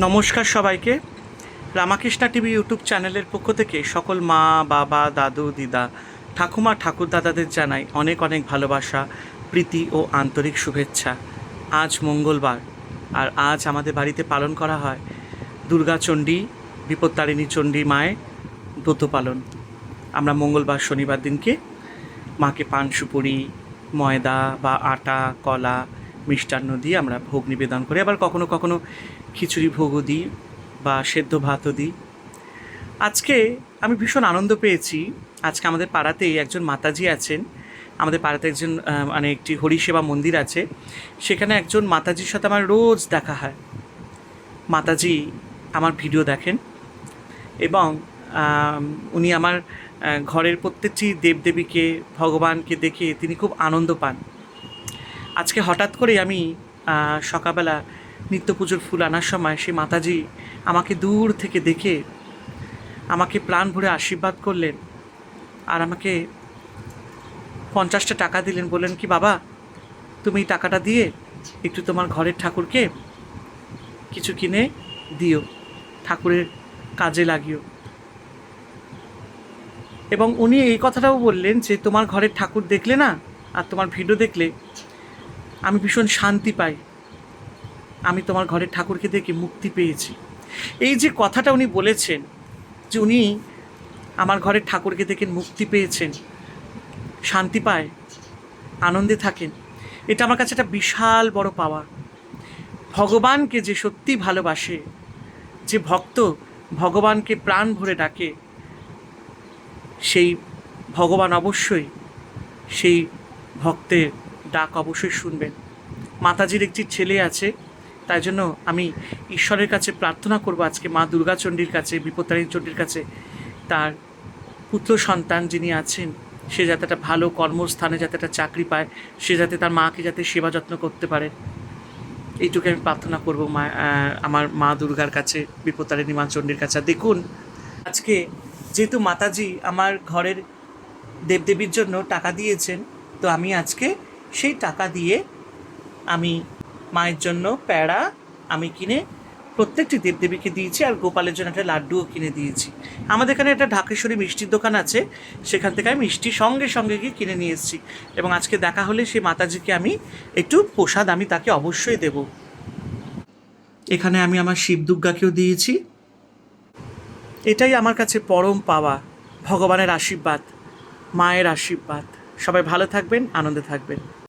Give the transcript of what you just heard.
নমস্কার সবাইকে। Ramakrishna TV YouTube চ্যানেলের পক্ষ থেকে সকল মা, বাবা, দাদু, দিদা, ঠাকুমা, ঠাকুরদাদাদের জানাই অনেক অনেক ভালোবাসা, প্রীতি ও আন্তরিক শুভেচ্ছা। আজ মঙ্গলবার, আর আজ আমাদের বাড়িতে পালন করা হয় দুর্গাচণ্ডী বিপত্তারিণী চণ্ডী মায়ের ব্রত পালন। আমরা মঙ্গলবার শনিবার দিনকে মাকে পান সুপুরি, ময়দা বা আটা, কলা, মিষ্টান্ন দিয়ে আমরা ভোগ নিবেদন করি। আবার কখনো কখনো খিচুড়ি ভোগও দিই বা সেদ্ধ ভাতও দিই। আজকে আমি ভীষণ আনন্দ পেয়েছি। আজকে আমাদের পাড়াতেই একজন মাতাজি আছেন। আমাদের পাড়াতে একজন মানে একটি হরিসেবা মন্দির আছে, সেখানে একজন মাতাজির সাথে আমার রোজ দেখা হয়। মাতাজি আমার ভিডিও দেখেন এবং উনি আমার ঘরের প্রত্যেকটি দেবদেবীকে, ভগবানকে দেখে তিনি খুব আনন্দ পান। আজকে হঠাৎ করেই আমি সকালবেলা নিত্য পুজোর ফুল আনার সময় সেই মাতাজি আমাকে দূর থেকে দেখে আমাকে প্রাণ ভরে আশীর্বাদ করলেন, আর আমাকে 50টা টাকা দিলেন। বললেন কি, বাবা তুমি এই টাকাটা দিয়ে একটু তোমার ঘরের ঠাকুরকে কিছু কিনে দিও, ঠাকুরের কাজে লাগিও। এবং উনি এই কথাটাও বললেন যে তোমার ঘরের ঠাকুর দেখলে না, আর তোমার ভিডিও দেখলে আমি ভীষণ শান্তি পাই, আমি তোমার ঘরের ঠাকুরকে দেখে মুক্তি পেয়েছি। এই যে কথাটা উনি বলেছেন যে উনি আমার ঘরের ঠাকুরকে দেখে মুক্তি পেয়েছেন, শান্তি পায়, আনন্দে থাকেন, এটা আমার কাছে একটা বিশাল বড় পাওয়া। ভগবানকে যে সত্যি ভালোবাসে, যে ভক্ত ভগবানকে প্রাণ ভরে ডাকে, সেই ভগবান অবশ্যই সেই ভক্তের ডাক অবশ্যই শুনবেন। মাতাজির একটি ছেলে আছে, তাই জন্য আমি ঈশ্বরের কাছে প্রার্থনা করব আজকে মা দুর্গাচণ্ডীর কাছে, বিপত্তারিণী চণ্ডীর কাছে, তার পুত্র সন্তান যিনি আছেন সে যাতে একটা ভালো কর্মস্থানে যাতে একটা চাকরি পায়, সে যাতে তার মাকে যাতে সেবা যত্ন করতে পারে, এইটুকু আমি প্রার্থনা করব মা, আমার মা দুর্গার কাছে, বিপত্তারিণী মা চণ্ডীর কাছে। দেখুন, আজকে যেহেতু মাতাজি আমার ঘরের দেবদেবীর জন্য টাকা দিয়েছেন, তো আমি আজকে সেই টাকা দিয়ে আমি মায়ের জন্য প্যাড়া আমি কিনে প্রত্যেকটি দেবদেবীকে দিয়েছি, আর গোপালের জন্য একটা লাড্ডুও কিনে দিয়েছি। আমাদের এখানে একটা ঢাকেশ্বরী মিষ্টির দোকান আছে, সেখান থেকে আমি মিষ্টি সঙ্গে সঙ্গে গিয়ে কিনে নিয়ে এসেছি। এবং আজকে দেখা হলে সেই মাতাজিকে আমি একটু প্রসাদ আমি তাকে অবশ্যই দেব। এখানে আমি আমার শিব দুর্গাকেও দিয়েছি। এটাই আমার কাছে পরম পাওয়া, ভগবানের আশীর্বাদ, মায়ের আশীর্বাদ। সবাই ভালো থাকবেন, আনন্দে থাকবেন।